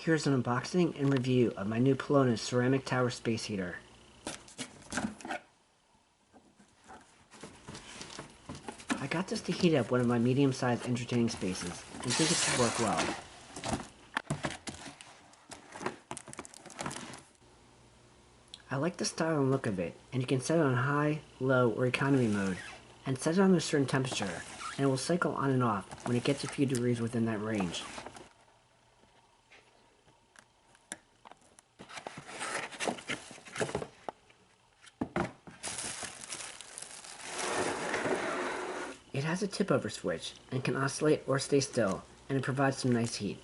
Here's an unboxing and review of my new Pelonis ceramic tower space heater. I got this to heat up one of my medium-sized entertaining spaces and think it should work well. I like the style and look of it, and you can set it on high, low, or economy mode, and set it on a certain temperature, and it will cycle on and off when it gets a few degrees within that range. It has a tip-over switch and can oscillate or stay still, and it provides some nice heat.